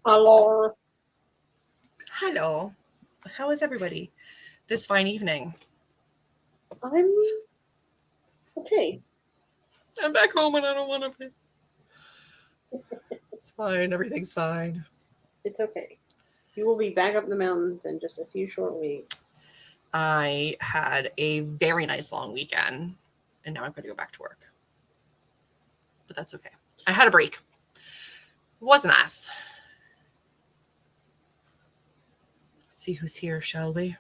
Hello. Hello. How is everybody this fine evening? I'm okay. I'm back home and I don't want to be. It's fine. Everything's fine. It's okay. You will be back up in the mountains in just a few short weeks. I had a very nice long weekend and now I've got to go back to work. But that's okay. I had a break. It wasn't us. Let's see who's here, shall we?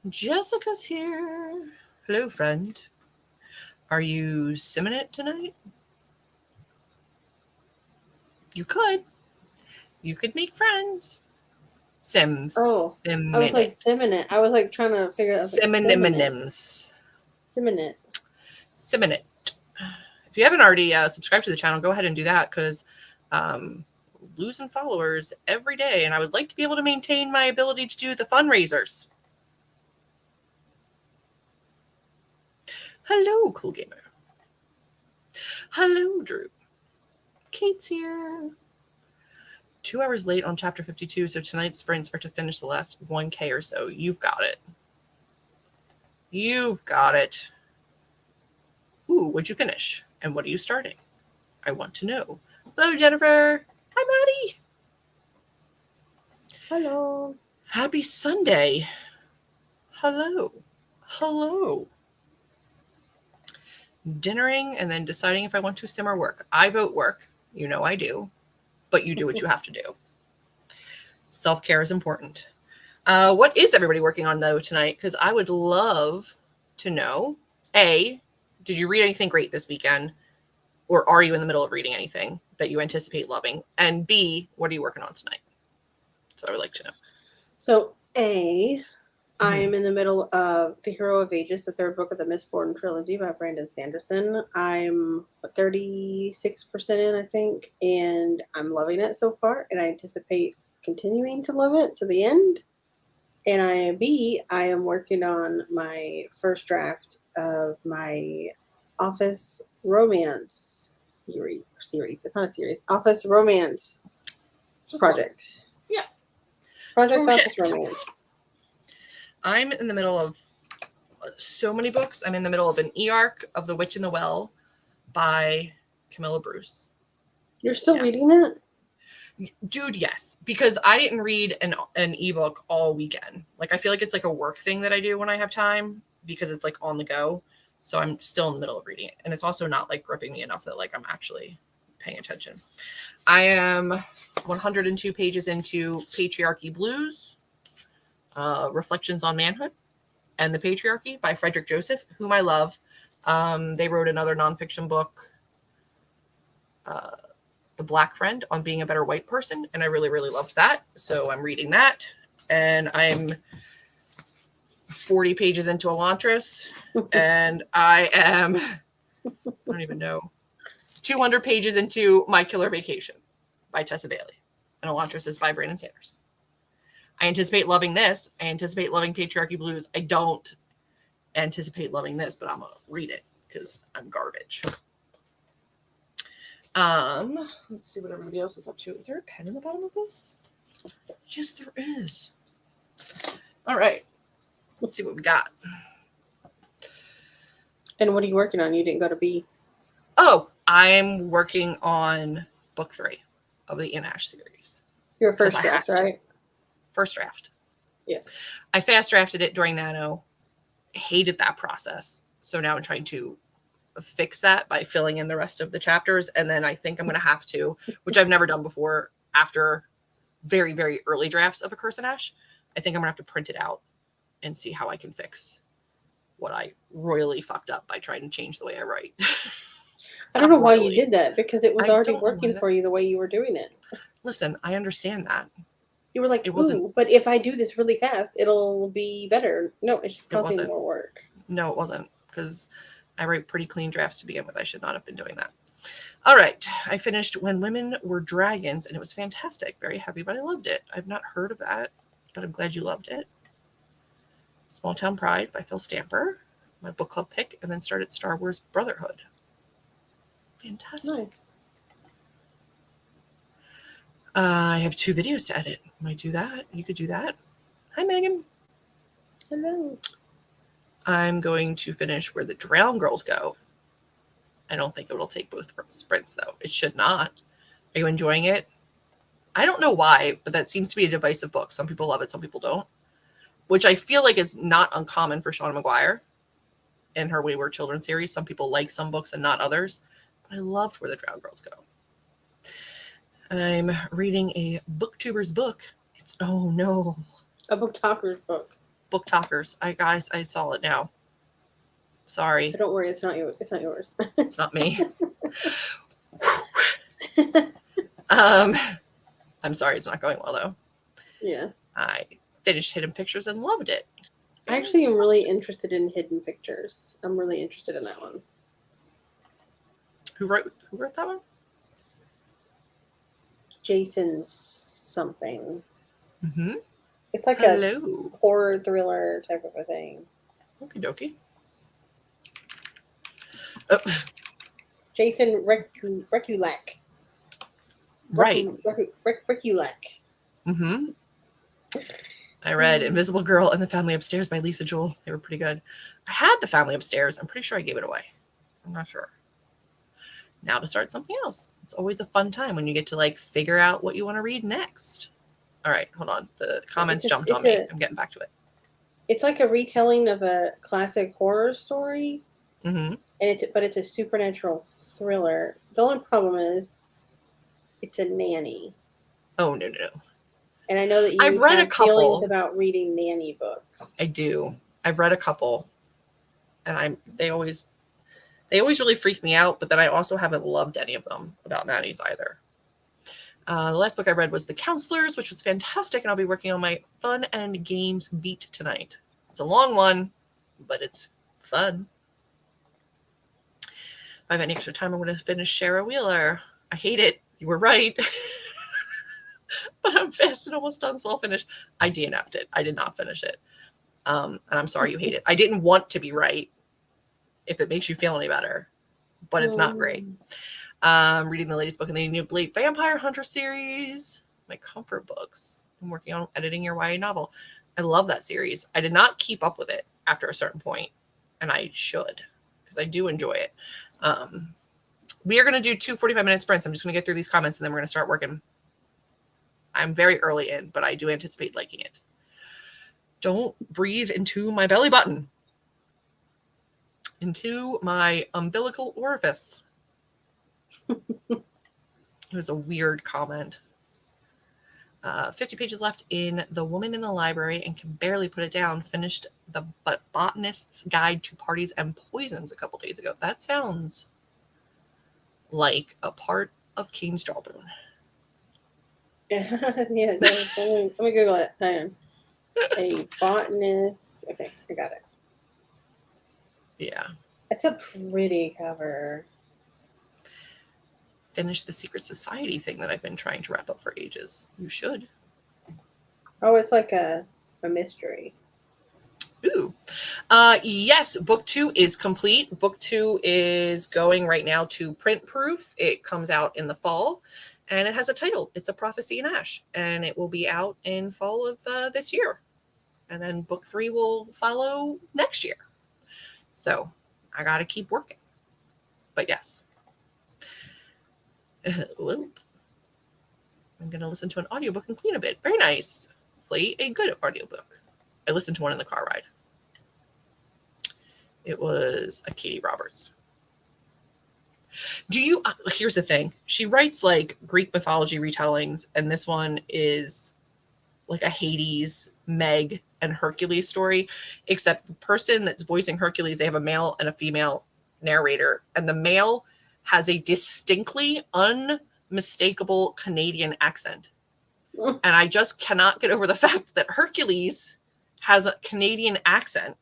Jessica's here. Hello, friend. Are you simming it tonight? You could. You could make friends. Sims. Oh, I was like simming it. I was like trying to figure out. Simminims. Simming it. Simming it. If you haven't already subscribed to the channel, go ahead and do that because losing followers every day, and I would like to be able to maintain my ability to do the fundraisers. Hello, Cool Gamer. Hello, Drew. Kate's here. 2 hours late on chapter 52, so tonight's sprints are to finish the last 1K or so. You've got it. You've got it. Ooh, what'd you finish? And what are you starting? I want to know. Hello, Jennifer. Hi, Maddie. Hello. Happy Sunday. Hello. Hello. Dinnering and then deciding if I want to sim or work. I vote work. You know I do. But you do what you have to do. Self-care is important. What is everybody working on, though, tonight? Because I would love to know, A, did you read anything great this weekend? Or are you in the middle of reading anything that you anticipate loving? And B, what are you working on tonight? So I would like to know. So, A, I'm in the middle of The Hero of Ages, the third book of the Mistborn trilogy by Brandon Sanderson. I'm 36% in, I think, and I'm loving it so far, and I anticipate continuing to love it to the end. And I am working on my first draft of my office romance series. It's not a series. Office romance project. Yeah. Project Office Romance. I'm in the middle of so many books. I'm in the middle of an e-arc of The Witch in the Well by Camilla Bruce. You're still reading that? Dude, yes. Because I didn't read an ebook all weekend. Like, I feel like it's like a work thing that I do when I have time because it's like on the go. So I'm still in the middle of reading it. And it's also not like gripping me enough that like I'm actually paying attention. I am 102 pages into Patriarchy Blues, Reflections on Manhood and the Patriarchy by Frederick Joseph, whom I love. They wrote another nonfiction book, The Black Friend, on being a better white person, and I really, really loved that. So I'm reading that, and I'm 40 pages into Elantris, and I am, I don't even know, 200 pages into My Killer Vacation by Tessa Bailey, and Elantris is by Brandon Sanders. I anticipate loving this. I anticipate loving Patriarchy Blues. I don't anticipate loving this, but I'm going to read it because I'm garbage. Let's see what everybody else is up to. Is there a pen in the bottom of this? Yes, there is. All right. Let's see what we got. And what are you working on? You didn't go to B. Oh, I'm working on book 3 of the In-Ash series. Your first draft, right? First draft. Yeah. I fast drafted it during Nano. Hated that process. So now I'm trying to fix that by filling in the rest of the chapters. And then I think I'm going to have to, which I've never done before, after very, very early drafts of A Curse in Ash, I think I'm going to have to print it out and see how I can fix what I royally fucked up by trying to change the way I write. I don't know why you did that, because it was already working for you the way you were doing it. Listen, I understand that. You were like, ooh, but if I do this really fast, it'll be better. No, it's just causing more work. No, it wasn't, because I write pretty clean drafts to begin with. I should not have been doing that. All right. I finished When Women Were Dragons, and it was fantastic. Very happy, but I loved it. I've not heard of that, but I'm glad you loved it. Small Town Pride by Phil Stamper, my book club pick, and then started Star Wars Brotherhood. Fantastic. Nice. I have 2 videos to edit. Might do that. You could do that. Hi, Megan. Hello. I'm going to finish Where the Drowned Girls Go. I don't think it will take both sprints, though. It should not. Are you enjoying it? I don't know why, but that seems to be a divisive book. Some people love it, some people don't. Which I feel like is not uncommon for Shauna Maguire in her Wayward Children series. Some people like some books and not others. But I loved Where the Drowned Girls Go. I'm reading a booktuber's book. It's, oh no. A book talker's book. Book talkers. Guys, I saw it now. Sorry. But don't worry, it's not yours. It's not yours. It's not me. I'm sorry, it's not going well though. Yeah. I finished Hidden Pictures and loved it. I actually am really interested in Hidden Pictures. I'm really interested in that one. Who wrote that one? Jason something. Mm-hmm. It's like a horror thriller type of a thing. Okie dokie. Oh. Jason Rekulak. Right. Rekulak. Mm-hmm. I read Invisible Girl and The Family Upstairs by Lisa Jewell. They were pretty good. I had The Family Upstairs. I'm pretty sure I gave it away. I'm not sure. Now to start something else. It's always a fun time when you get to like figure out what you want to read next. All right, hold on. The comments jumped on me. I'm getting back to it. It's like a retelling of a classic horror story. Mm-hmm. But it's a supernatural thriller. The only problem is it's a nanny. Oh no. And I know that I've read a couple feelings about reading nanny books. I do. I've read a couple, and they always really freak me out. But then I also haven't loved any of them about nannies either. The last book I read was The Counselors, which was fantastic, and I'll be working on my fun and games beat tonight. It's a long one, but it's fun. If I have any extra time, I'm going to finish Shara Wheeler. I hate it. You were right. But I'm fast and almost done, so I'll finish. I DNF'd it. I did not finish it. And I'm sorry you hate it. I didn't want to be right, if it makes you feel any better. But it's not great. Reading the latest book in the new Blade Vampire Hunter series. My comfort books. I'm working on editing your YA novel. I love that series. I did not keep up with it after a certain point, and I should, because I do enjoy it. We are going to do 2 45-minute sprints. I'm just going to get through these comments, and then we're going to start working. I'm very early in, but I do anticipate liking it. Don't breathe into my belly button. Into my umbilical orifice. It was a weird comment. 50 pages left in The Woman in the Library and can barely put it down. Finished The Botanist's Guide to Parties and Poisons a couple days ago. That sounds like a part of King's Jawbone. Yeah, let me Google it. Hang on. A botanist. Okay, I got it. Yeah. It's a pretty cover. Finish the Secret Society thing that I've been trying to wrap up for ages. You should. Oh, it's like a mystery. Ooh. Yes, book 2 is complete. Book 2 is going right now to print proof. It comes out in the fall, and it has a title. It's A Prophecy in Ash, and it will be out in fall of this year. And then book 3 will follow next year. So I got to keep working. But yes. I'm going to listen to an audiobook and clean a bit. Very nice. Hopefully a good audiobook. I listened to one in the car ride. It was a Katie Roberts. Here's the thing. She writes like Greek mythology retellings, and this one is like a Hades, Meg, and Hercules story, except the person that's voicing Hercules, they have a male and a female narrator, and the male has a distinctly unmistakable Canadian accent. And I just cannot get over the fact that Hercules has a Canadian accent.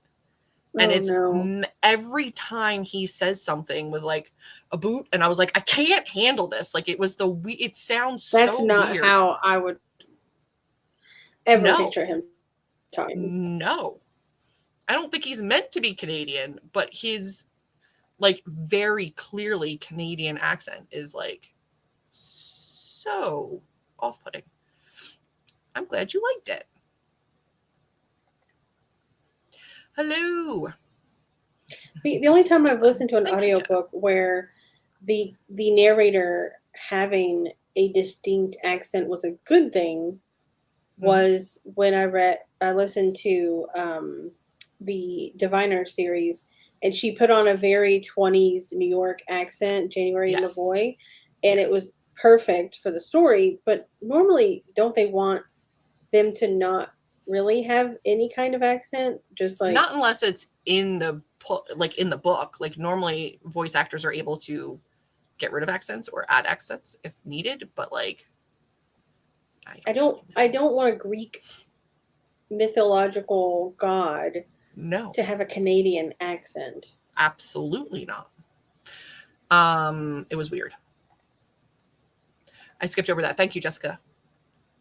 And every time he says something with like a boot, and I was like, I can't handle this. Like it sounds so weird. That's not how I would ever picture him talking. No. I don't think he's meant to be Canadian, but his like very clearly Canadian accent is like so off-putting. I'm glad you liked it. Hello. The only time I've listened to an Thank you, audiobook where the narrator having a distinct accent was a good thing was when I listened to the Diviner series, and she put on a very 20s New York accent, January Yes. Lavoie, and it was perfect for the story. But normally, don't they want them to not really have any kind of accent? Just like, not unless it's in the book. Like normally voice actors are able to get rid of accents or add accents if needed, but like I don't want a Greek mythological god no, to have a Canadian accent. absolutely not. It was weird. I skipped over that. Thank you, Jessica.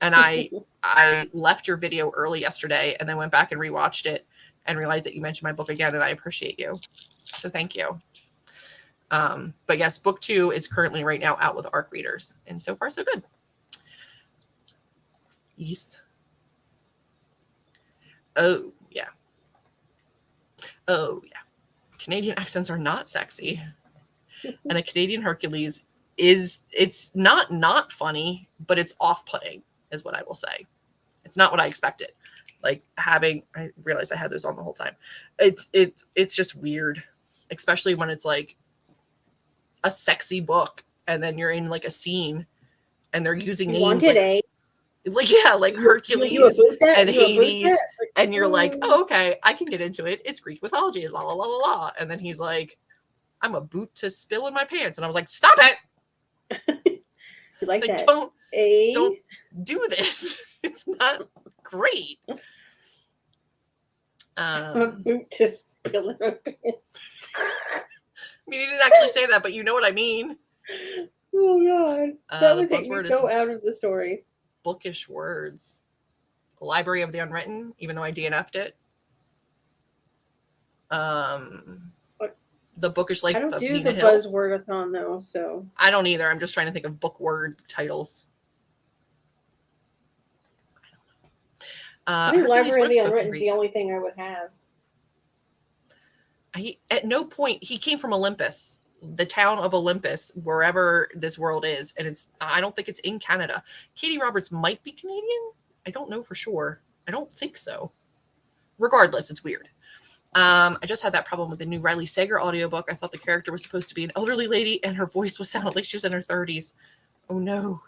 And I left your video early yesterday and then went back and rewatched it and realized that you mentioned my book again, and I appreciate you. So thank you. But yes, book 2 is currently right now out with ARC readers, and so far so good. Yes. Oh yeah. Oh yeah. Canadian accents are not sexy, and a Canadian Hercules it's not funny, but it's off-putting, is what I will say. It's not what I expected. Like I realized I had those on the whole time. It's just weird, especially when it's like a sexy book and then you're in like a scene and they're using names like Hercules and Hades, and you're like, oh, okay, I can get into it. It's Greek mythology, la la la la la. And then he's like, I'm a boot to spill in my pants, and I was like, stop it! You like that? Don't do this. It's not great. A boot to spill in my pants. I mean, he didn't actually say that, but you know what I mean. Oh god, that would take me so out of the story. Bookish words. Library of the Unwritten, even though I DNF'd it. The Bookish Life I don't of do Nina the Hill. buzzwordathon though, so I don't either. I'm just trying to think of book word titles. I think Library of the Unwritten is the only thing I would have. At no point, he came from Olympus, the town of Olympus, wherever this world is, and I don't think it's in Canada. Katie Roberts might be Canadian. I don't know for sure. I don't think so. Regardless, it's weird. I just had that problem with the new Riley Sager audiobook. I thought the character was supposed to be an elderly lady, and her voice was sounded like she was in her 30s. Oh no.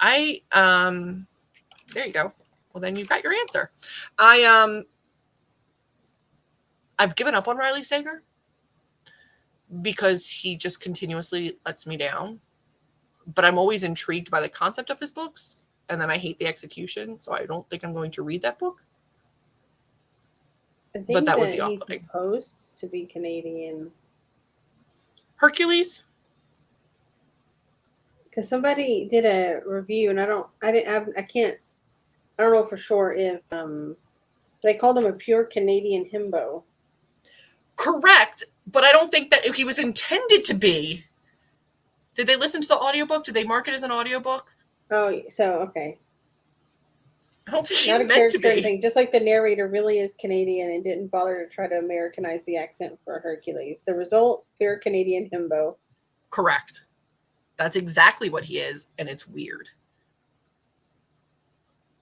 There you go. Well, then you've got your answer. I've given up on Riley Sager because he just continuously lets me down. But I'm always intrigued by the concept of his books, and then I hate the execution, so I don't think I'm going to read that book. I think that would be off-putting. He's supposed to be Canadian. Hercules? Because somebody did a review, and I don't know for sure if they called him a pure Canadian himbo. Correct, but I don't think that he was intended to be. Did they listen to the audiobook? Did they mark it as an audiobook? Oh, so okay. I don't think he's meant to be. Thing. Just like the narrator really is Canadian and didn't bother to try to Americanize the accent for Hercules. The result, pure Canadian himbo. Correct. That's exactly what he is, and it's weird.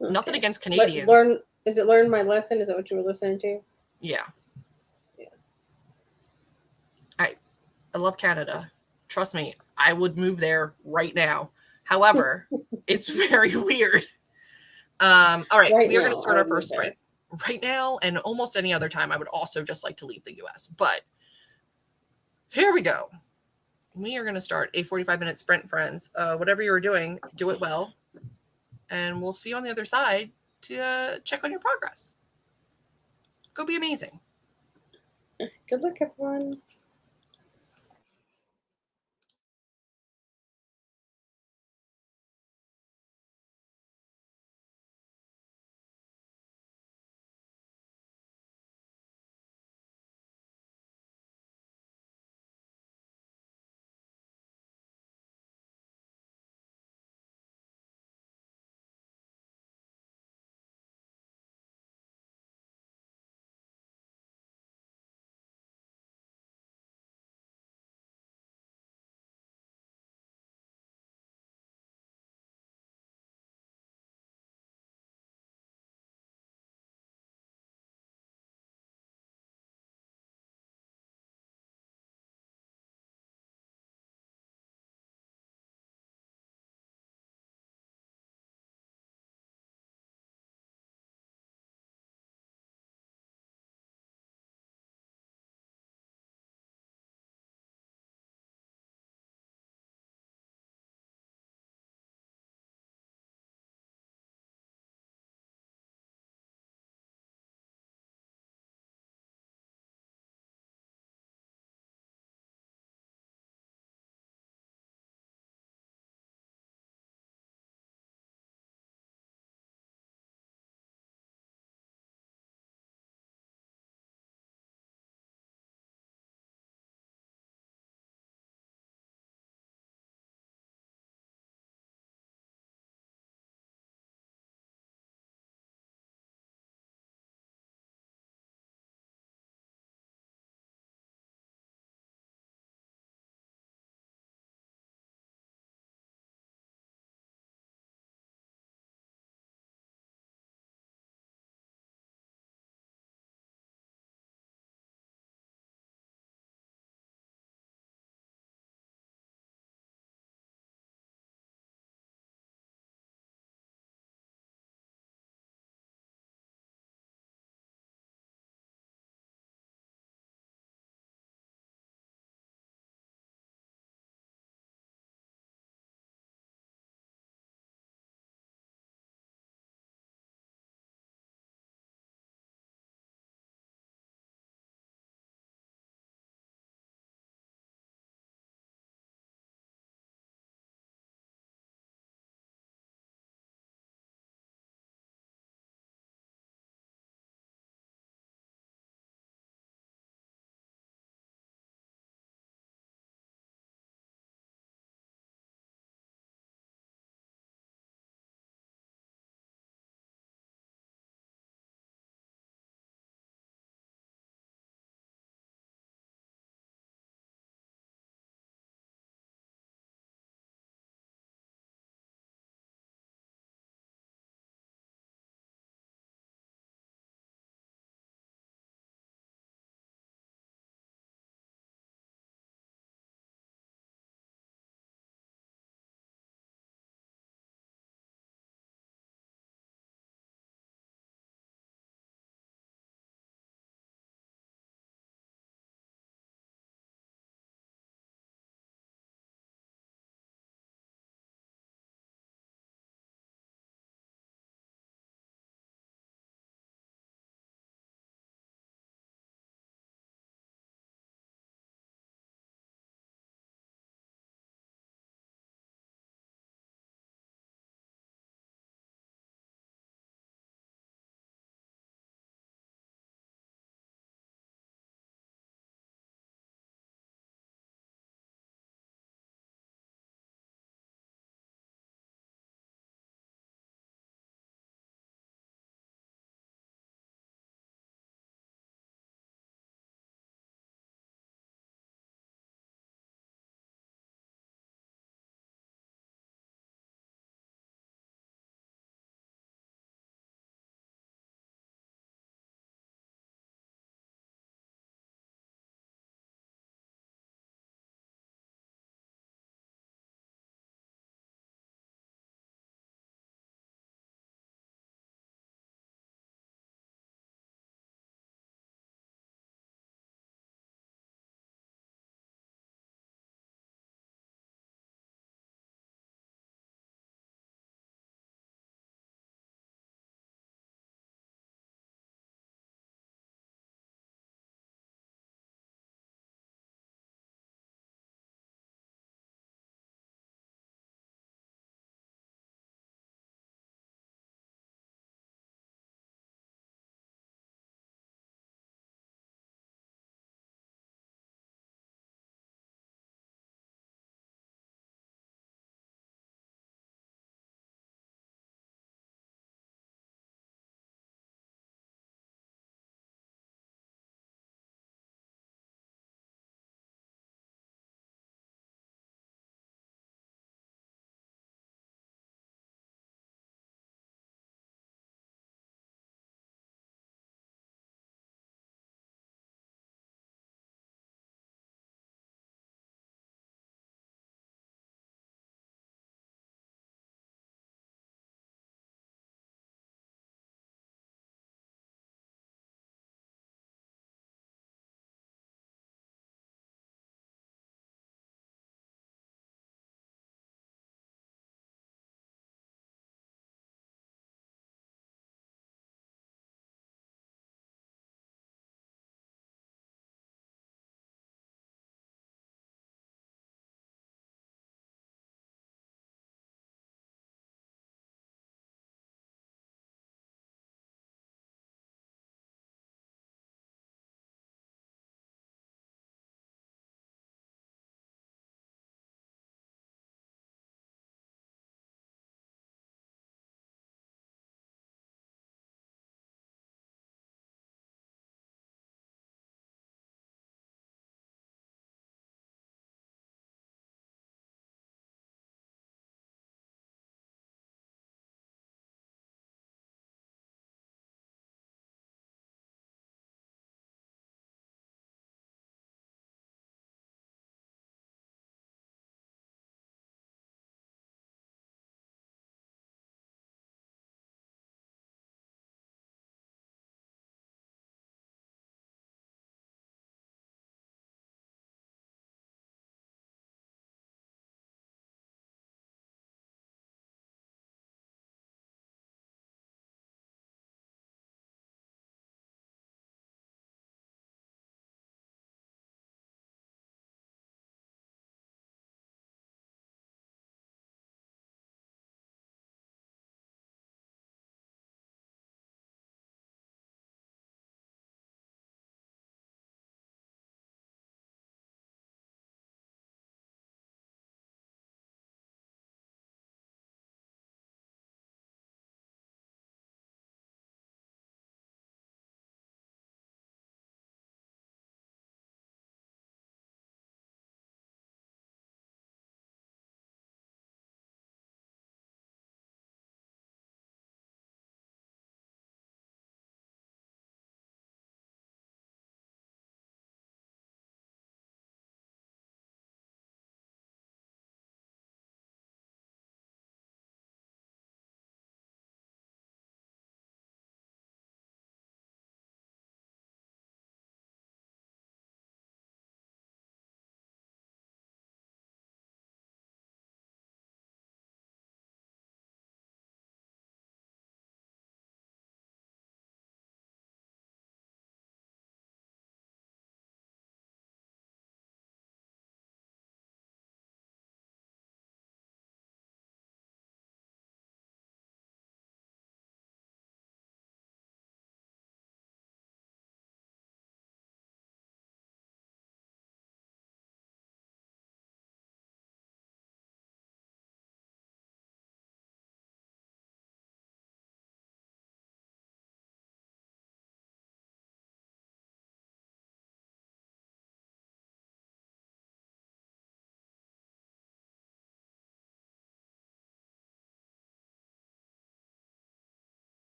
Okay. Nothing against Canadians. Learn my lesson? Is that what you were listening to? Yeah. I love Canada. Trust me, I would move there right now. However, it's very weird. All right, we are going to start our first sprint. Right now, and almost any other time, I would also just like to leave the US. But here we go. We are going to start a 45-minute sprint, friends. Whatever you're doing, do it well. And we'll see you on the other side to check on your progress. Go be amazing. Good luck, everyone.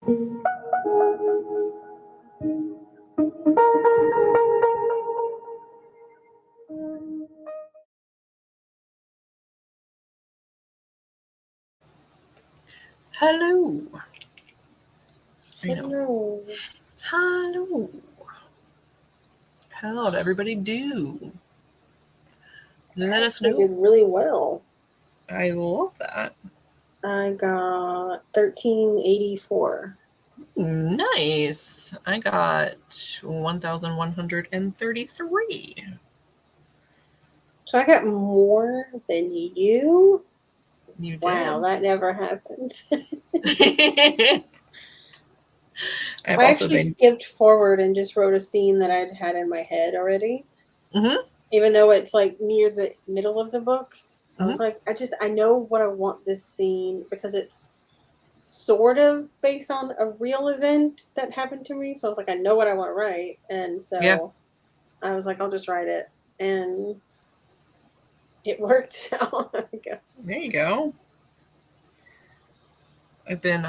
Hello. I know. Hello. Hello. How'd everybody do? Let us I know. did really well. I love that. I got 1384. Nice. I got 1,133. So I got more than you. You Wow, did. that never happens. I've I also actually been. skipped forward and just wrote a scene that I'd had in my head already. Mm-hmm. Even though it's like near the middle of the book. I was Mm-hmm. like, I know what I want this scene because it's sort of based on a real event that happened to me. So I was like, I know what I want to write. And Yeah. so I was like, I'll just write it. And it worked out. There you go. I've been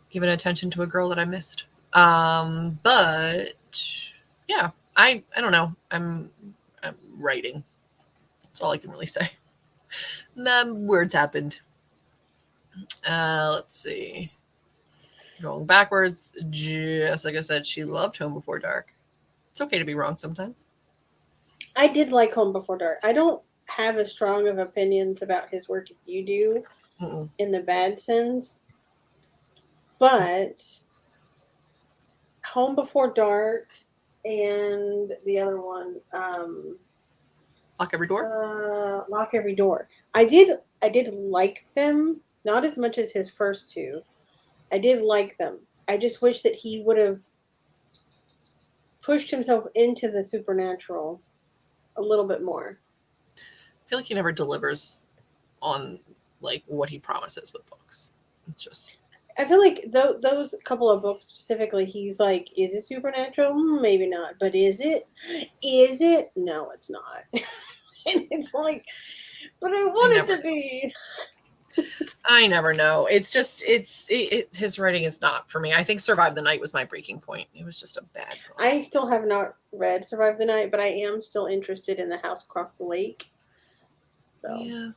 giving attention to a girl that I missed. But yeah, I don't know. I'm writing. That's all I can really say. The words happened. Let's see. Going backwards, just like I said, she loved Home Before Dark. It's okay to be wrong sometimes. I did like Home Before Dark. I don't have as strong of opinions about his work as you do in the bad sense. But Home Before Dark and the other one, Lock Every Door. Lock Every Door. I did like them, not as much as his first two. I did like them. I just wish that he would have pushed himself into the supernatural a little bit more. I feel like he never delivers on like what he promises with books. It's just. I feel like those couple of books specifically, he's like, is it supernatural? Maybe not, but is it? Is it? No, it's not. And it's like, but I want it to be. I never know. It's just his writing is not for me. I think Survive the Night was my breaking point. It was just a bad book. I still have not read Survive the Night, but I am still interested in The House Across the Lake. So. Yeah.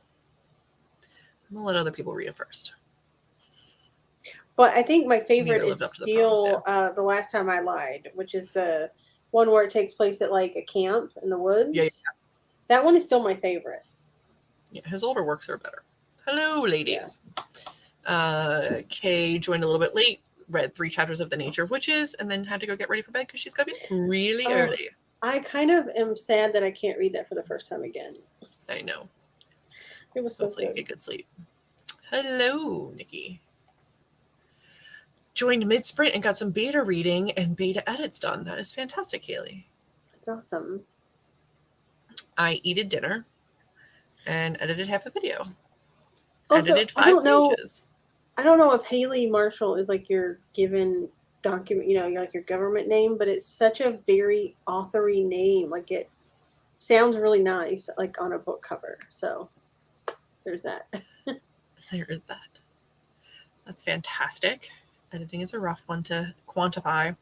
I'm gonna let other people read it first. But I think my favorite Neither is lived up to the promise, still The Last Time I Lied, which is the one where it takes place at like a camp in the woods. Yeah. That one is still my favorite. Yeah, his older works are better. Hello, ladies. Yeah. Kay joined a little bit late, read 3 chapters of The Nature of Witches, and then had to go get ready for bed because she's got to be really early. I kind of am sad that I can't read that for the first time again. I know. It was so Hopefully good. You get good sleep. Hello, Nikki. Joined mid-sprint and got some beta reading and beta edits done. That is fantastic, Haley. It's awesome. I eated dinner and edited half a video. Also, edited 5 pages. I don't know if Haley Marshall is like your given document, you're like your government name, but it's such a very authory name. Like it sounds really nice, like on a book cover. So there's that. There is that. That's fantastic. Editing is a rough one to quantify.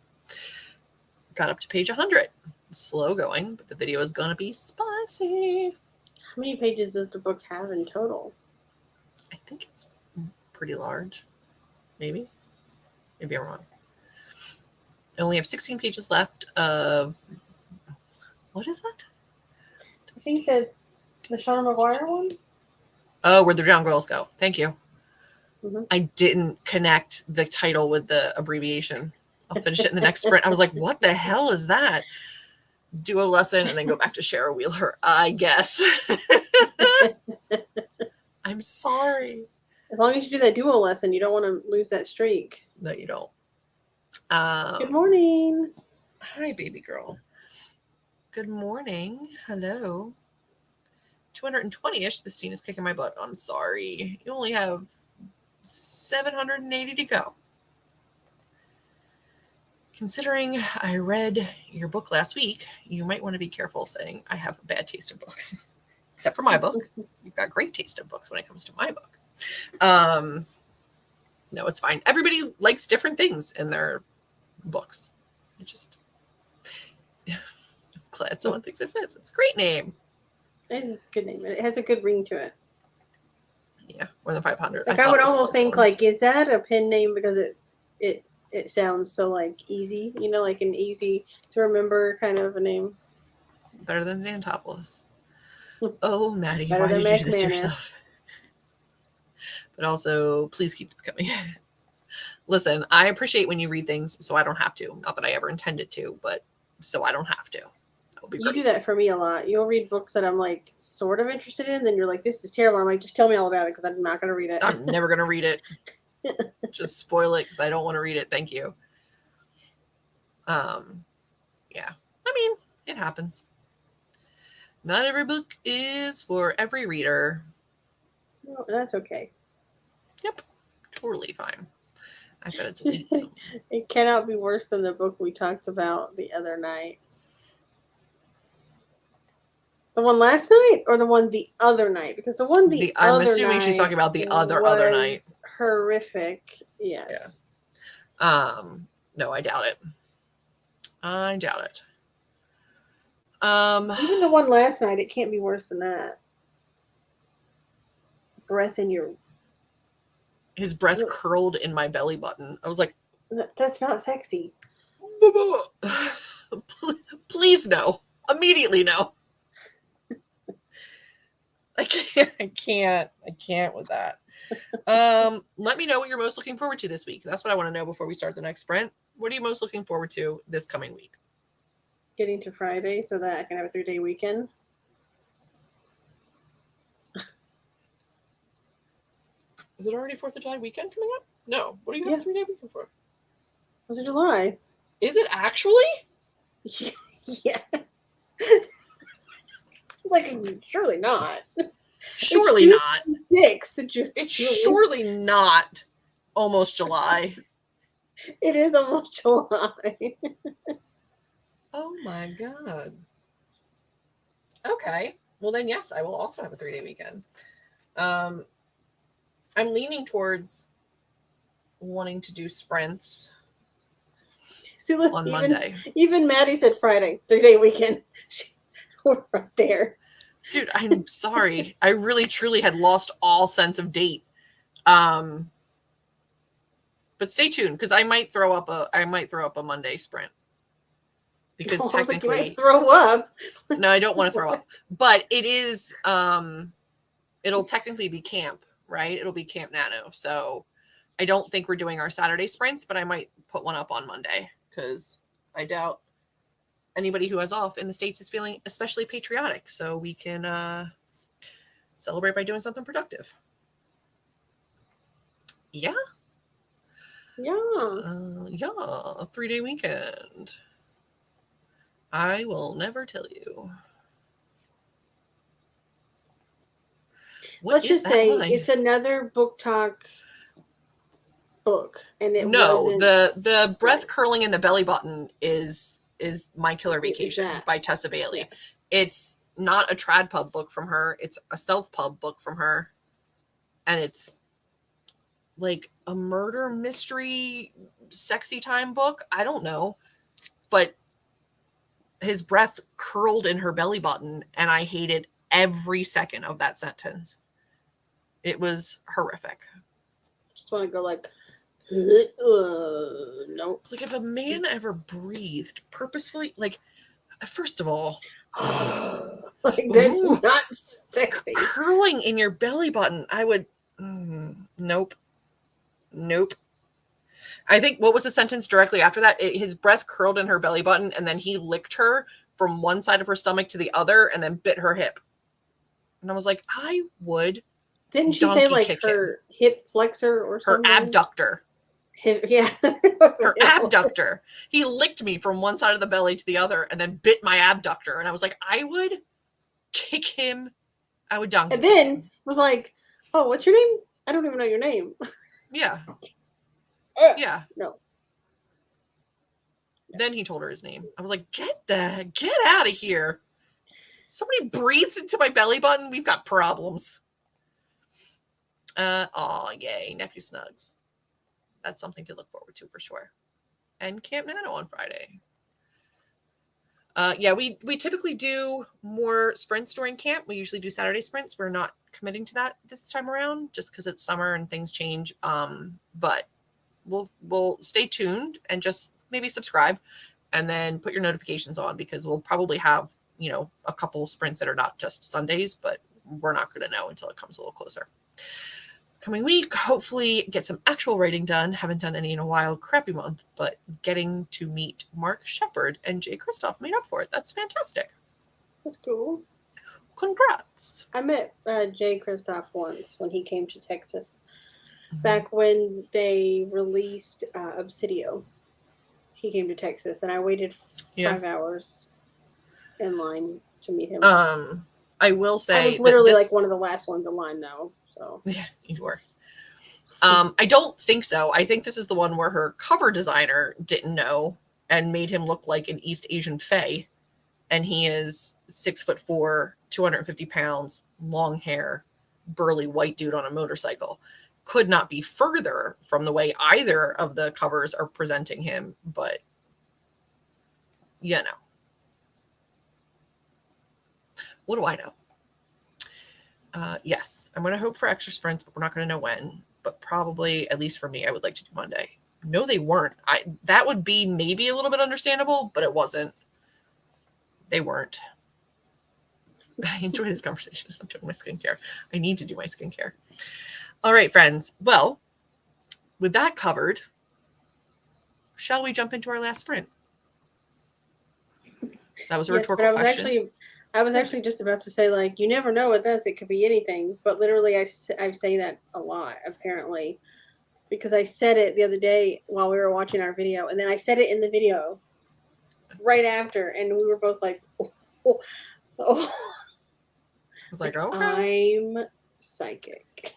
Got up to page 100. Slow going, but the video is going to be spicy. How many pages does the book have in total? I think it's pretty large. Maybe I'm wrong. I only have 16 pages left of... What is that? I think that's the Shauna Maguire one. Oh, Where the Drowned Girls Go. Thank you. Mm-hmm. I didn't connect the title with the abbreviation. I'll finish it in the next sprint. I was like, what the hell is that? Do a lesson and then go back to Shara Wheeler, I guess. I'm sorry. As long as you do that duo lesson, you don't want to lose that streak. No, you don't. Good morning. Hi, baby girl. Good morning. Hello. 220-ish. This scene is kicking my butt. I'm sorry. You only have 780 to go. Considering I read your book last week, you might want to be careful saying I have a bad taste in books. Except for my book. You've got great taste in books when it comes to my book. No, it's fine. Everybody likes different things in their books. I just, I'm glad someone thinks it fits. It's a great name. It's a good name. It has a good ring to it. Yeah, more than 500. Like I would almost think like, is that a pen name because it sounds so like easy, you know, like an easy to remember kind of a name. Better than Xantopoulos. Oh, Maddie, Better why than did you do this to McManus. yourself? But also, please keep becoming. Listen, I appreciate when you read things so I don't have to. Not that I ever intended to, but so I don't have to. That would be great. You do that for me a lot. You'll read books that I'm like sort of interested in, then you're like, this is terrible. I'm like, just tell me all about it because I'm not going to read it. I'm never going to read it. Just spoil it because I don't want to read it. Thank you. Yeah. I mean, it happens. Not every book is for every reader. No, that's okay. Yep. Totally fine. I gotta delete some. It cannot be worse than the book we talked about the other night. The one last night or the one the other night? Because the one I'm assuming she's talking about the other night. Horrific. Yes. Yeah. No, I doubt it. I doubt it. Even the one last night, it can't be worse than that. Breath in your... His breath curled in my belly button. I was like... That's not sexy. Please no. Immediately no. I can't with that. Let me know what you're most looking forward to this week. That's what I want to know before we start the next sprint. What are you most looking forward to this coming week? Getting to Friday so that I can have a 3-day weekend. Is it already 4th of July weekend coming up? No. What do you have a 3-day weekend for? Was it July? Is it actually? Yes. Like, surely not. Surely not. 6th. It's surely not almost July. It is almost July. Oh my God. Okay. Well then, yes, I will also have a 3-day weekend. I'm leaning towards wanting to do sprints. See, look, on Monday. Even Maddie said Friday, 3-day weekend. We're right there. Dude, I'm sorry. I really truly had lost all sense of date. But stay tuned because I might throw up a Monday sprint. Because technically you might throw up. No, I don't want to throw up. But it is it'll technically be camp, right? It'll be Camp Nano. So I don't think we're doing our Saturday sprints, but I might put one up on Monday because I doubt anybody who has off in the States is feeling especially patriotic. So we can celebrate by doing something productive. Yeah. Yeah. Yeah. 3-day weekend. I will never tell you. Let's just say it's another book talk book, and it wasn't... the breath curling in the belly button is My Killer Vacation by Tessa Bailey. Yeah. It's not a trad pub book from her. It's a self pub book from her, and it's like a murder mystery sexy time book. I don't know, but his breath curled in her belly button, and I hated every second of that sentence. It was horrific. Just want to go like, no. It's like if a man ever breathed purposefully, like, first of all, like that's not sexy. Curling in your belly button, I would, nope. I think, what was the sentence directly after that? His breath curled in her belly button, and then he licked her from one side of her stomach to the other, and then bit her hip. And I was like, I would. Didn't she say like her hip flexor or something? Her abductor. Yeah. Her abductor. He licked me from one side of the belly to the other and then bit my abductor. And I was like, I would kick him. I would dunk him. And then was like, oh, what's your name? I don't even know your name. Yeah. Yeah. No. Then he told her his name. I was like, get out of here. Somebody breathes into my belly button. We've got problems. Oh, yay. Nephew Snugs. that's something to look forward to for sure. And Camp Nano on Friday. Yeah, we typically do more sprints during camp. We usually do Saturday sprints. We're not committing to that this time around just because it's summer and things change. But we'll stay tuned and just maybe subscribe and then put your notifications on, because we'll probably have, a couple sprints that are not just Sundays, but we're not going to know until it comes a little closer. Coming week, hopefully get some actual writing done. Haven't done any in a while. Crappy month, but getting to meet Mark Shepard and Jay Kristoff made up for it. That's fantastic. That's cool. Congrats. I met Jay Kristoff once when he came to Texas. Back when they released Obsidio. He came to Texas, and I waited 5 hours in line to meet him. I will say I was literally like one of the last ones in line, though. So yeah, you were. I don't think so. I think this is the one where her cover designer didn't know and made him look like an East Asian fae, and he is 6'4", 250 pounds, long hair, burly white dude on a motorcycle. Could not be further from the way either of the covers are presenting him, but what do I know? Yes, I'm going to hope for extra sprints, but we're not going to know when. But probably, at least for me, I would like to do Monday. No, they weren't. That would be maybe a little bit understandable, but it wasn't. They weren't. I enjoy this conversation as I'm doing my skincare. I need to do my skincare. All right, friends. Well, with that covered, shall we jump into our last sprint? That was a rhetorical question. I was actually just about to say, like, you never know with this. It could be anything. But literally, I say that a lot, apparently. Because I said it the other day while we were watching our video. And then I said it in the video right after. And we were both like, oh. I was like, okay. I'm psychic.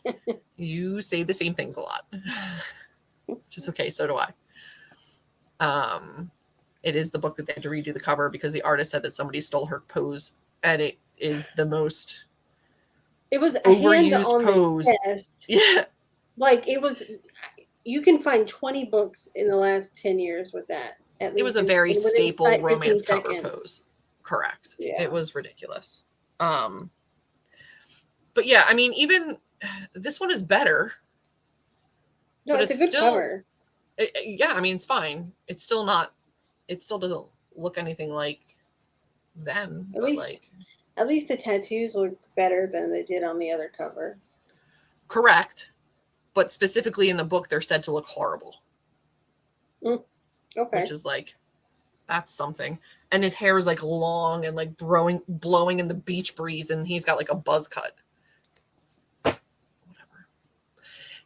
You say the same things a lot. Which is okay. So do I. It is the book that they had to redo the cover because the artist said that somebody stole her pose. And it is the most overused pose. Yeah. Like, it was, you can find 20 books in the last 10 years with that. At least it was a very staple romance cover pose. Correct. Yeah. It was ridiculous. But yeah, I mean, even this one is better. No, it's a good cover. Yeah, I mean, it's fine. It's still not, it still doesn't look anything like them. At least the tattoos look better than they did on the other cover. Correct. But specifically in the book, they're said to look horrible. Okay. Which is like, that's something. And his hair is like long and like blowing in the beach breeze, and he's got like a buzz cut. Whatever.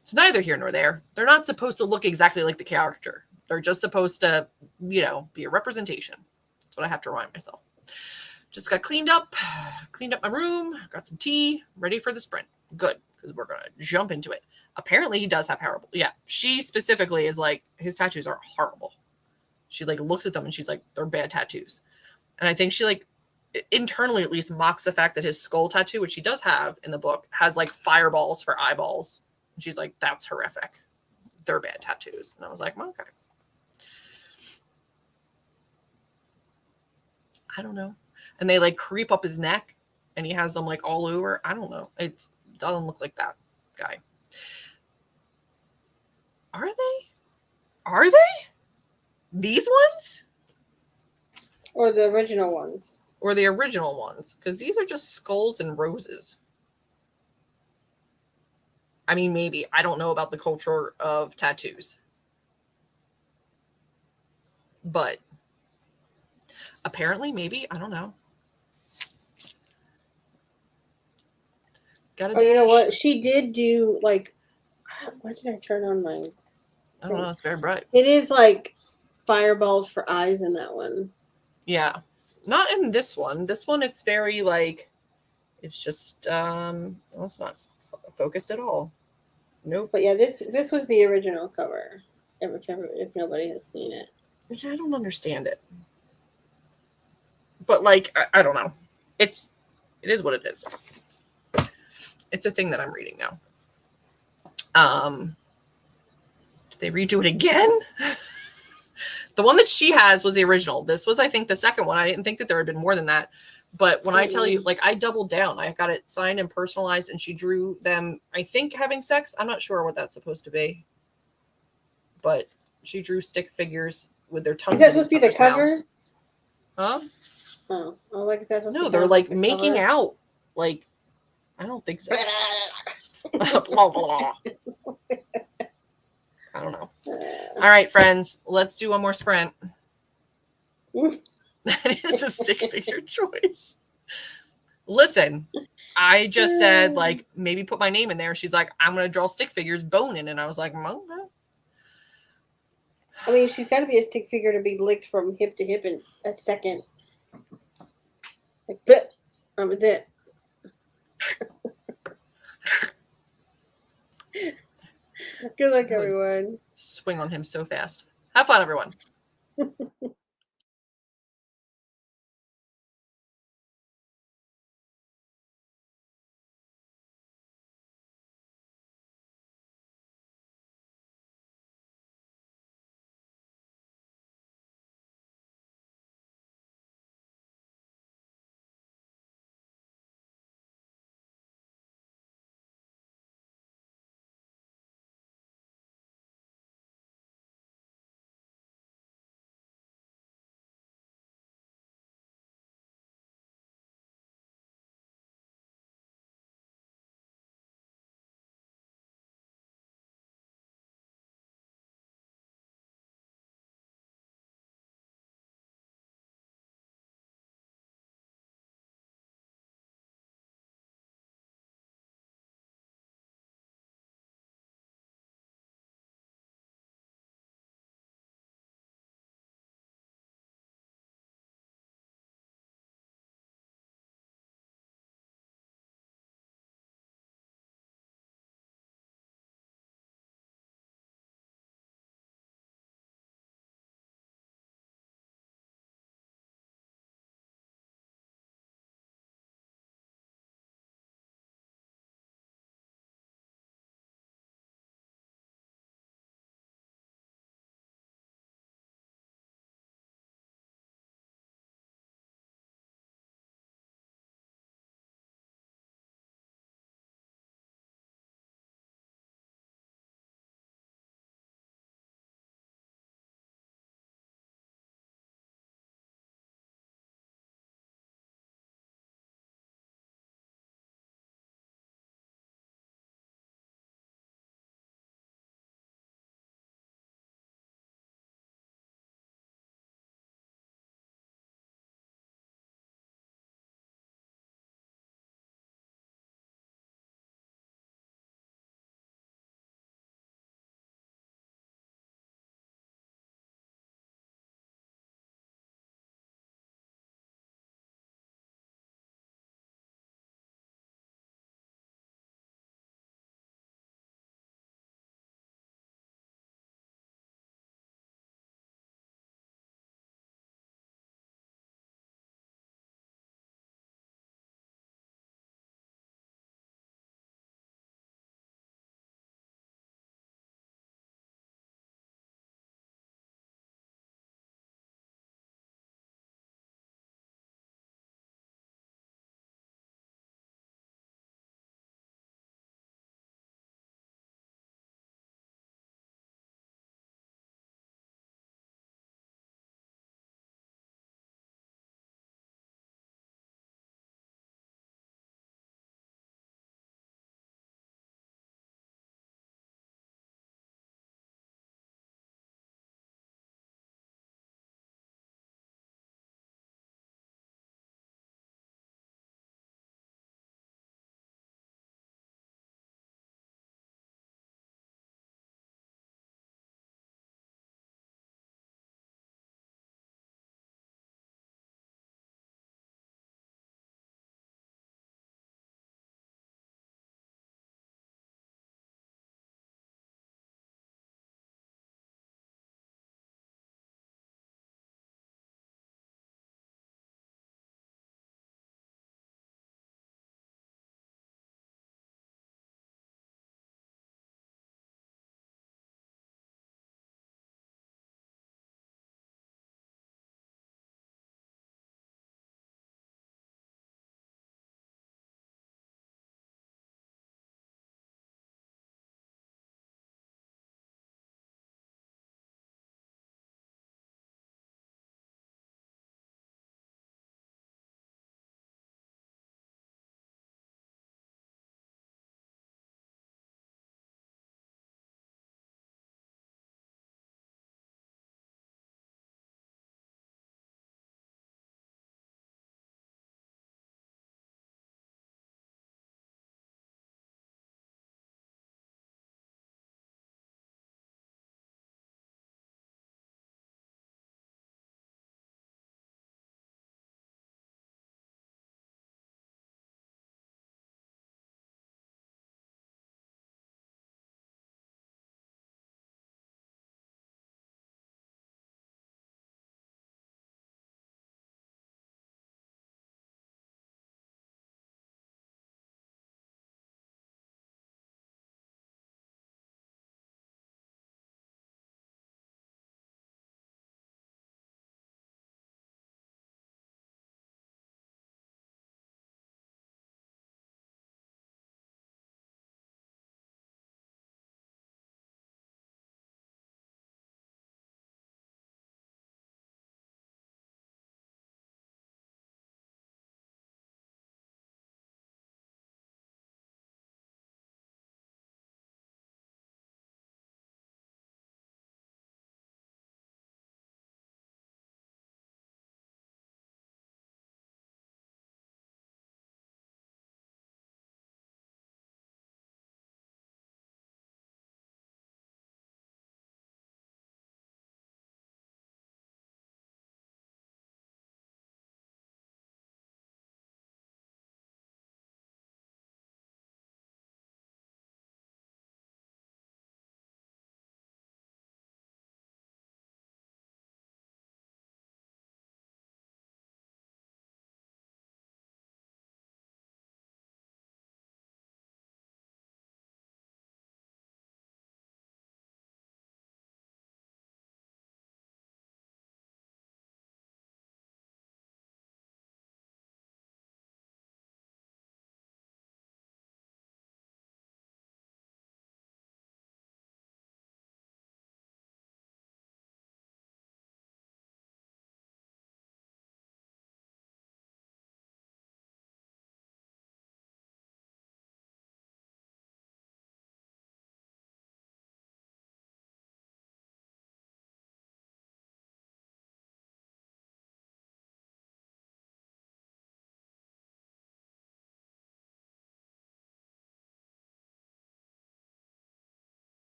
It's neither here nor there. They're not supposed to look exactly like the character. They're just supposed to, be a representation. That's what I have to remind myself. Just got cleaned up my room, got some tea, ready for the sprint. Good, because we're going to jump into it. Apparently he does have horrible. Yeah, she specifically is like, his tattoos are horrible. She like looks at them and she's like, they're bad tattoos. And I think she like internally at least mocks the fact that his skull tattoo, which he does have in the book, has like fireballs for eyeballs. And she's like, that's horrific. They're bad tattoos. And I was like, okay. I don't know. And they like creep up his neck and he has them like all over. I don't know. It doesn't look like that guy. Are they? These ones? Or the original ones? Because these are just skulls and roses. I mean, maybe. I don't know about the culture of tattoos. But apparently, maybe. I don't know. Got a dash. You know what? She did do, like... Why did I turn on my... I don't know. It's very bright. It is, like, fireballs for eyes in that one. Yeah. Not in this one. This one, it's very, like... It's just... well, it's not focused at all. Nope. But yeah, this was the original cover. If nobody has seen it. I don't understand it. But, like, I don't know. It is what it is. It's a thing that I'm reading now. They redo it again? The one that she has was the original. This was, I think, the second one. I didn't think that there had been more than that. But when I tell you, like, I doubled down. I got it signed and personalized, and she drew them, I think, having sex. I'm not sure what that's supposed to be. But she drew stick figures with their tongues. Is that supposed to be the cover? Mouths. Huh? Oh, like is that supposed to No, be they're like the making cover? out. Like, I don't think so. Blah, blah. I don't know. All right, friends, let's do one more sprint. That is a stick figure choice. Listen, I just said, like, maybe put my name in there. She's like, I'm going to draw stick figures boning. And I was like, okay. I mean, she's got to be a stick figure to be licked from hip to hip in a second. Like, blip. With it. Good luck, everyone. Swing on him so fast. Have fun, everyone.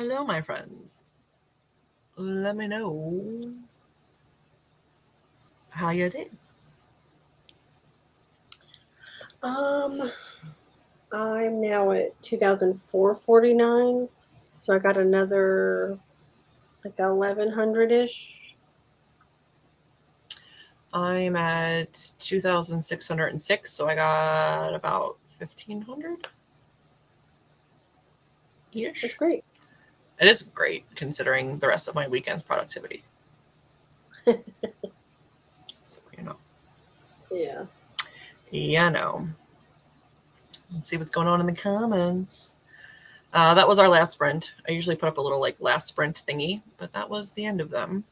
Hello, my friends. Let me know how you did. I'm now at 2,449, so I got another like 1,100-ish. I'm at 2,606, so I got about 1,500 That's ish. great. It is great considering the rest of my weekend's productivity. So, you know. Yeah. Yeah, no. Let's see what's going on in the comments. That was our last sprint. I usually put up a little like last sprint thingy, but that was the end of them.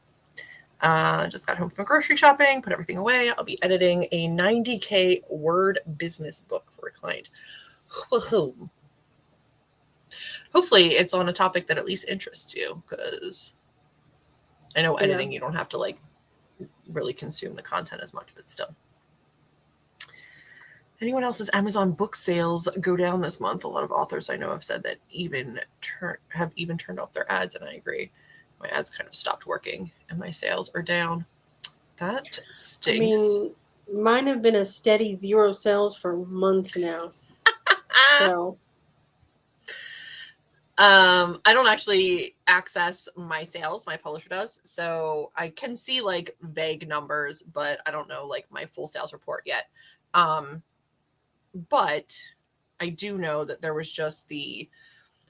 Just got home from grocery shopping, put everything away. I'll be editing a 90K word business book for a client. Hopefully it's on a topic that at least interests you, because I know editing, you don't have to like really consume the content as much, but still. Anyone else's Amazon book sales go down this month? A lot of authors I know have said that have turned off their ads, and I agree. My ads kind of stopped working, and my sales are down. That stinks. I mean, mine have been a steady 0 sales for months now. So I don't actually access my sales. My publisher does. So I can see like vague numbers, but I don't know like my full sales report yet. But I do know that there was just the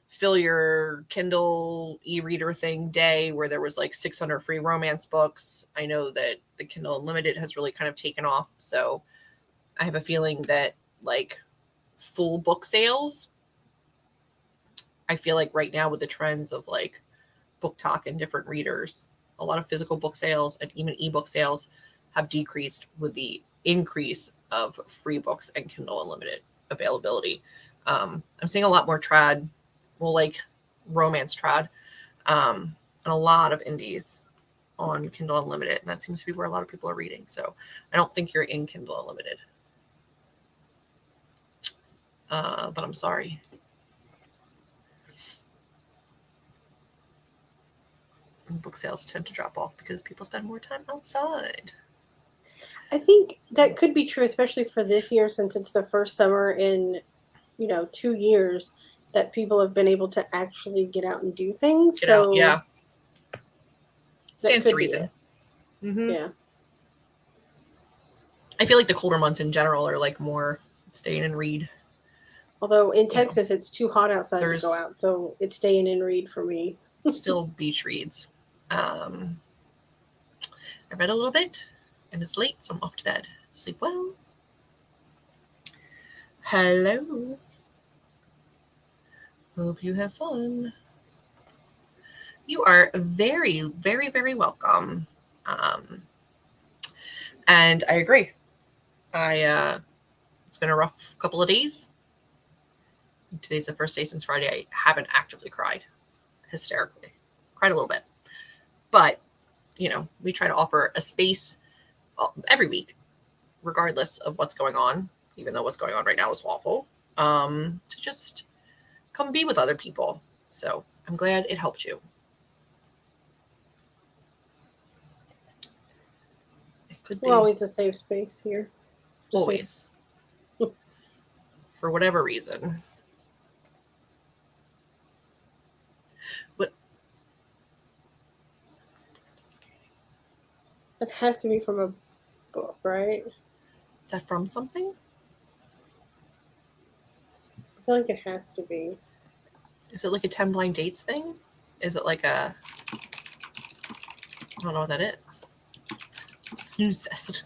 fill your Kindle e-reader thing day where there was like 600 free romance books. I know that the Kindle Unlimited has really kind of taken off. So I have a feeling that like full book sales, I feel like right now with the trends of like book talk and different readers, a lot of physical book sales and even ebook sales have decreased with the increase of free books and Kindle Unlimited availability. I'm seeing a lot more trad, well, like romance trad, and a lot of indies on Kindle Unlimited, and that seems to be where a lot of people are reading. So I don't think you're in Kindle Unlimited, but I'm sorry. Book sales tend to drop off because people spend more time outside. I think that could be true, especially for this year, since it's the first summer in 2 years that people have been able to actually get out and do things. Get out, yeah. Stands to reason. Mm-hmm. Yeah. I feel like the colder months in general are like more stay in and read. Although in Texas it's too hot outside to go out, so it's stay in and read for me. Still beach reads. I read a little bit, and it's late, so I'm off to bed. Sleep well. Hello. Hope you have fun. You are very, very, very welcome. And I agree. It's been a rough couple of days. Today's the first day since Friday I haven't actively cried hysterically. Cried a little bit. But, we try to offer a space every week, regardless of what's going on, even though what's going on right now is awful, to just come be with other people. So I'm glad it helped you. It could be. We're always a safe space here. Always. For whatever reason. What? It has to be from a book, right? Is that from something? I feel like it has to be. Is it like a 10 blind dates thing? Is it like a... I don't know what that is. It's a snooze fest.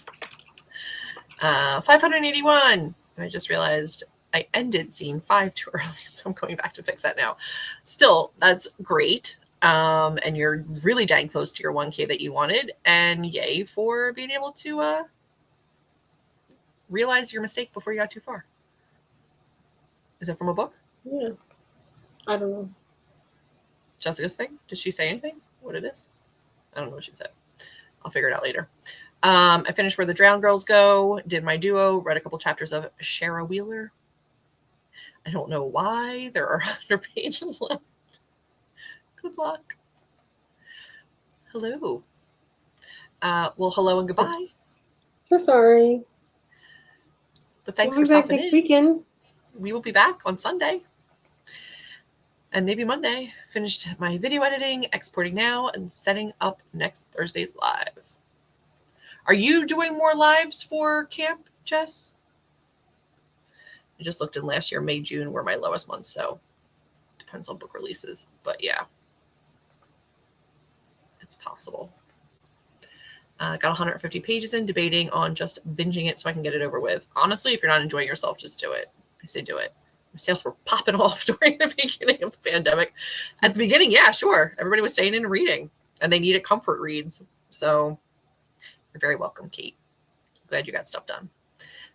581. And I just realized I ended scene 5 too early, so I'm going back to fix that now. Still, that's great. And you're really dang close to your 1K that you wanted. And yay for being able to realize your mistake before you got too far. Is it from a book? Yeah. I don't know. Jessica's thing? Did she say anything? What it is? I don't know what she said. I'll figure it out later. I finished Where the Drowned Girls Go, did my duo, read a couple chapters of Shara Wheeler. I don't know why. There are 100 pages left. Good luck. Hello. Well, hello and goodbye. So sorry. But thanks We'll for be back stopping next in. weekend. We will be back on Sunday. And maybe Monday. Finished my video editing, exporting now, and setting up next Thursday's live. Are you doing more lives for camp, Jess? I just looked in last year. May, June were my lowest months, so depends on book releases. But yeah, it's possible. Got 150 pages in, debating on just binging it so I can get it over with. Honestly, if you're not enjoying yourself, just do it. I say do it. My sales were popping off during the beginning of the pandemic. At the beginning, yeah, sure. Everybody was staying in and reading, and they needed comfort reads. So you're very welcome, Kate. Glad you got stuff done.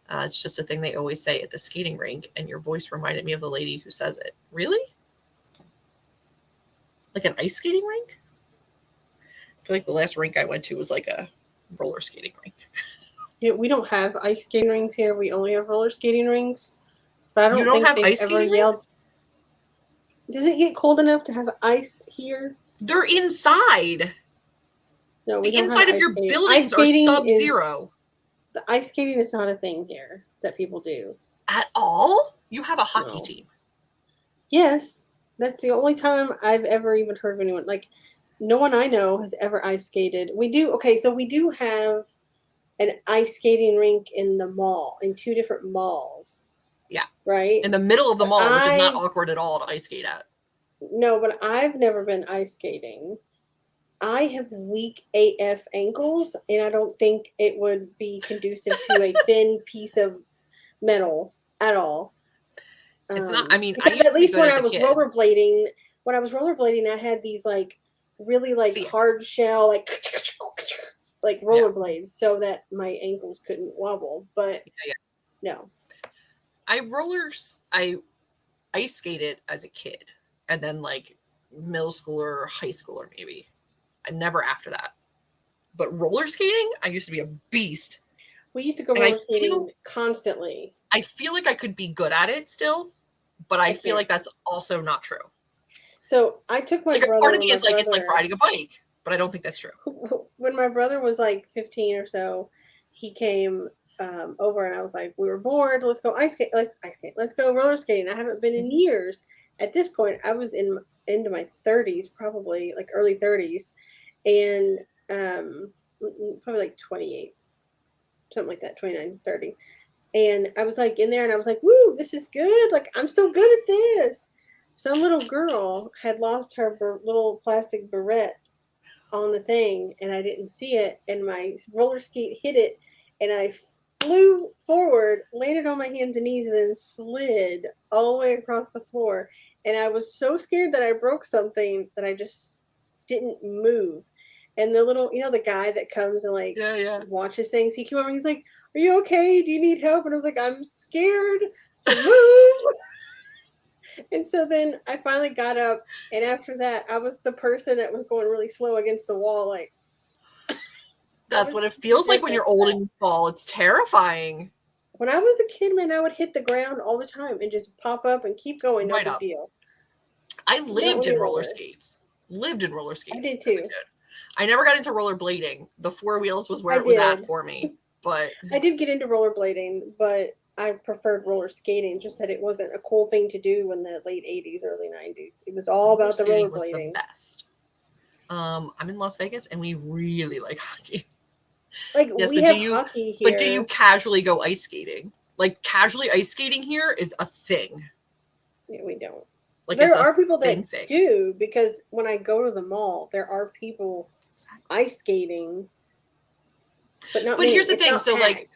It's just a thing they always say at the skating rink, and your voice reminded me of the lady who says it. Really? Like an ice skating rink? I feel like the last rink I went to was like a roller skating rink. Yeah, we don't have ice skating rinks here. We only have roller skating rinks. But I don't, You don't think have they've ice ever skating yelled. rinks? Does it get cold enough to have ice here? They're inside. No, we The don't inside have of ice your skating. buildings are sub-zero. The ice skating is not a thing here that people do. At all? You have a hockey No. team. Yes, that's the only time I've ever even heard of anyone. Like, no one I know has ever ice skated. We do, okay, so we do have an ice skating rink in the mall, in 2 different malls. Yeah. Right? In the middle of the mall, which is not awkward at all to ice skate at. No, but I've never been ice skating. I have weak AF ankles, and I don't think it would be conducive to a thin piece of metal at all. It's not, I mean, I Because used at to be least good when as I a was kid. rollerblading, I had these like really like See, hard shell like rollerblades, so that my ankles couldn't wobble. But no, I ice skated as a kid, and then like middle school or high school or maybe. I never after that. But roller skating, I used to be a beast. we used to go roller skating constantly. I feel like I could be good at it still, but I feel like that's also not true. So I took my brother. Part of me is like, it's like riding a bike, but I don't think that's true. When my brother was like 15 or so, he came over, and I was like, we were bored. Let's go ice skate. Let's go roller skating. I haven't been in years. At this point, I was into my 30s, probably like early 30s, and probably like 28, something like that, 29, 30. And I was like in there, and I was like, woo, this is good. Like, I'm still good at this. Some little girl had lost her little plastic barrette on the thing, and I didn't see it, and my roller skate hit it, and I flew forward, landed on my hands and knees, and then slid all the way across the floor. And I was so scared that I broke something that I just didn't move. And the little, the guy that comes and like watches things, he came over and he's like, are you okay? Do you need help? And I was like, I'm scared to move. And so then I finally got up, and after that, I was the person that was going really slow against the wall. Like, that's what it feels like when you're old and you fall. It's terrifying. When I was a kid, man, I would hit the ground all the time and just pop up and keep going. No big deal. I lived in roller skates. I did too. I never got into rollerblading. The 4 wheels was where it was at for me. But I did get into rollerblading, but I preferred roller skating, just that it wasn't a cool thing to do in the late 80s, early 90s. It was all about the rollerblading. Was the best. I'm in Las Vegas, and we really like hockey. Like, yes, we have hockey here. But do you casually go ice skating? Like, casually ice skating here is a thing. Yeah, we don't. Like, there are people that do, because when I go to the mall, there are people ice skating. But here's the thing. So, like,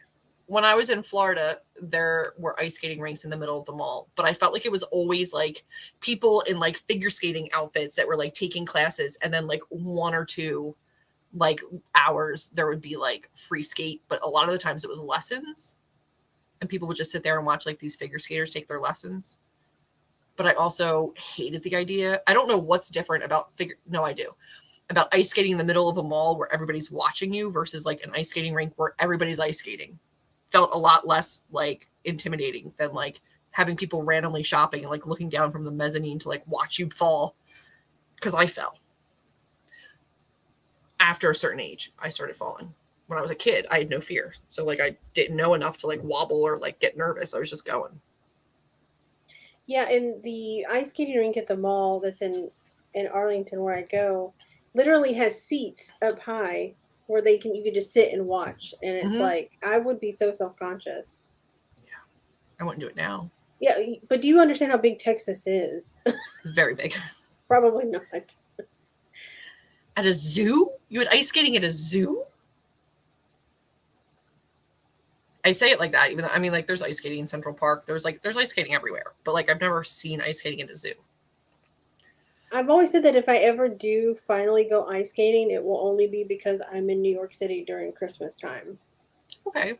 when I was in Florida, there were ice skating rinks in the middle of the mall. But I felt like it was always, like, people in, like, figure skating outfits that were, like, taking classes. And then, like, 1 or 2, like, hours, there would be, like, free skate. But a lot of the times it was lessons. And people would just sit there and watch, like, these figure skaters take their lessons. But I also hated the idea. I don't know what's different about No, I do. About ice skating in the middle of a mall where everybody's watching you versus like an ice skating rink where everybody's ice skating. Felt a lot less like intimidating than like having people randomly shopping and like looking down from the mezzanine to like watch you fall. because I fell. After a certain age, I started falling. When I was a kid, I had no fear. So like I didn't know enough to like wobble or like get nervous. I was just going. Yeah, and the ice skating rink at the mall that's in Arlington where I go literally has seats up high where you can just sit and watch, and it's Mm-hmm. like I would be so self-conscious. I wouldn't do it now. Yeah, but do you understand how big Texas is? Very big. Probably not. At a zoo? You had ice skating at a zoo? I say it like that, even though I mean like there's ice skating in Central Park. There's ice skating everywhere. But like I've never seen ice skating at a zoo. I've always said that if I ever do finally go ice skating, it will only be because I'm in New York City during Christmas time. Okay.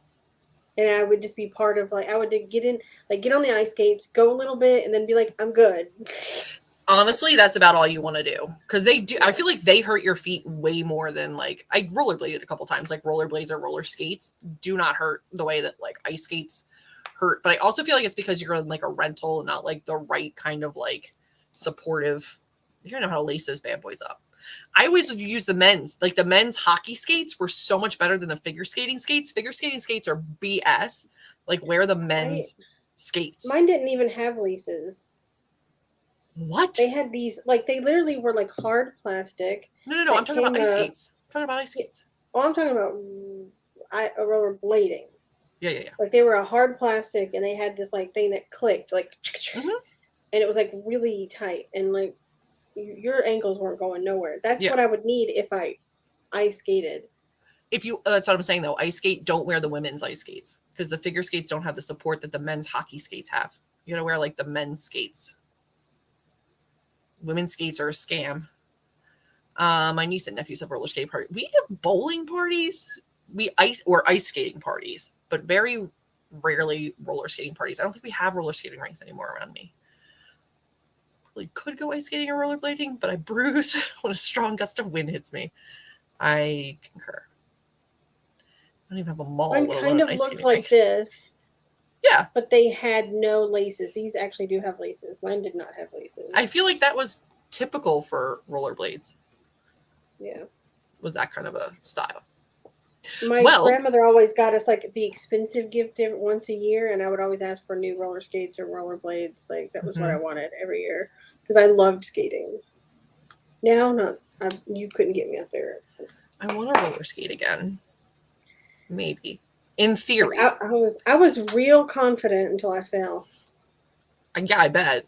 And I would just be part of I would get in, get on the ice skates, go a little bit, and then be like, I'm good. Honestly, that's about all you want to do. Because they do, I feel like they hurt your feet way more than like, I rollerbladed a couple times. Like rollerblades or roller skates do not hurt the way that like ice skates hurt. But I also feel like it's because you're in like a rental, not like the right kind of like supportive. You don't know how to lace those bad boys up. I always would use the men's hockey skates were so much better than the figure skating skates. Figure skating skates are BS. Like wear the men's skates. Mine didn't even have laces. What? They had these, they literally were like hard plastic. No. I'm talking about ice skates. I'm talking about ice skates. Oh, I'm talking about roller blading. Yeah. Like they were a hard plastic, and they had this thing that clicked, and it was really tight, and your ankles weren't going nowhere. That's what I would need if I ice skated. That's what I'm saying though. Ice skate, don't wear the women's ice skates because the figure skates don't have the support that the men's hockey skates have. You gotta wear like the men's skates. Women's skates are a scam. My niece and nephews have roller skating parties. We have bowling parties. Ice skating parties, but very rarely roller skating parties. I don't think we have roller skating rinks anymore around me. Probably could go ice skating or rollerblading, but I bruise when a strong gust of wind hits me. I concur. I don't even have a mall. Mine kind of looked like this. Yeah. But they had no laces. These actually do have laces. Mine did not have laces. I feel like that was typical for rollerblades. Yeah. Was that kind of a style. My grandmother always got us the expensive gift once a year, and I would always ask for new roller skates or rollerblades. That was what I wanted every year because I loved skating. Now, you couldn't get me out there. I want to roller skate again. Maybe. In theory. I was real confident until I fell. Yeah, I bet.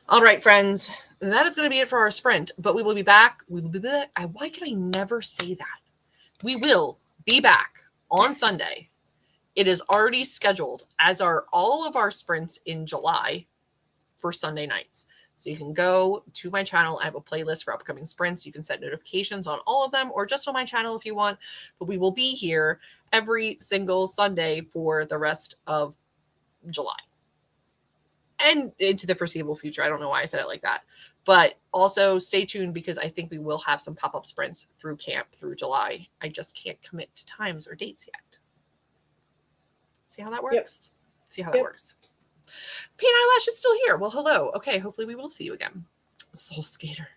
All right, friends. That is going to be it for our sprint, but we will be back. Why can I never say that? We will be back on Sunday. It is already scheduled, as are all of our sprints in July for Sunday nights. So you can go to my channel. I have a playlist for upcoming sprints. You can set notifications on all of them or just on my channel if you want. But we will be here every single Sunday for the rest of July and into the foreseeable future. I don't know why I said it like that. But also stay tuned because I think we will have some pop-up sprints through camp through July. I just can't commit to times or dates yet. See how that works? Yep. See how that works. Paint Eyelash is still here. Well, hello. Okay, hopefully we will see you again. Soul Skater.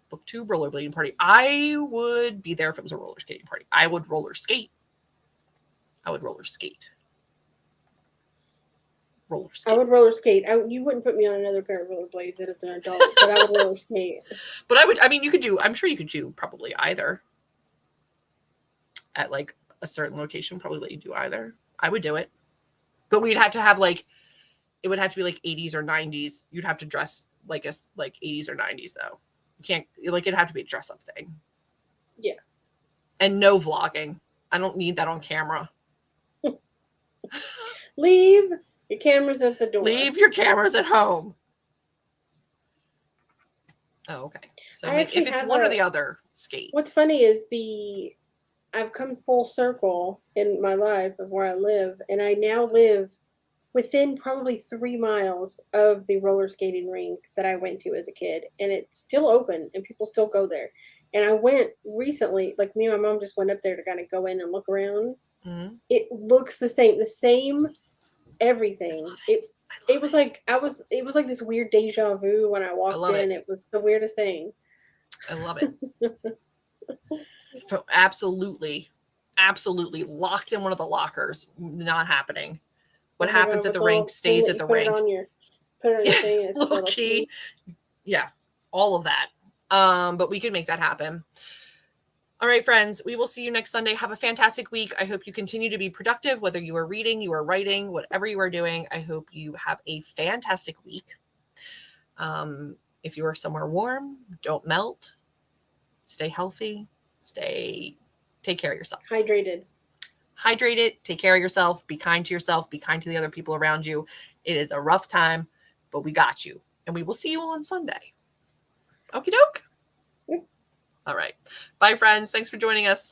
Book 2 rollerblading party. I would be there if it was a roller skating party. I would roller skate. I would roller skate. I would roller skate. You wouldn't put me on another pair of rollerblades as an adult, but I would roller skate. But I'm sure you could do probably either. At a certain location, probably let you do either. I would do it. But we'd have to have it would have to be 80s or 90s. You'd have to dress like 80s or 90s though. You can't it'd have to be a dress up thing. Yeah. And no vlogging. I don't need that on camera. Leave your cameras at the door. Leave your cameras at home. Oh, okay. So if it's one or the other, skate. What's funny is I've come full circle in my life of where I live, and I now live within probably 3 miles of the roller skating rink that I went to as a kid, and it's still open, and people still go there. And I went recently, me and my mom just went up there to kind of go in and look around. Mm-hmm. It looks the same everything. It was like it was like this weird deja vu when I walked love in. it. It was the weirdest thing. I love it. So absolutely locked in one of the lockers. Not happening. What Oh my happens God, at with the the rink little thing stays that at you the put it rink. on your thing. It's a Little little key. key. Yeah, all of that. But we could make that happen. All right, friends, we will see you next Sunday. Have a fantastic week. I hope you continue to be productive, whether you are reading, you are writing, whatever you are doing. I hope you have a fantastic week. If you are somewhere warm, don't melt. Stay healthy. Take care of yourself. Hydrated. Hydrate it. Take care of yourself. Be kind to yourself. Be kind to the other people around you. It is a rough time, but we got you. And we will see you on Sunday. Okie doke. Yep. All right. Bye, friends. Thanks for joining us.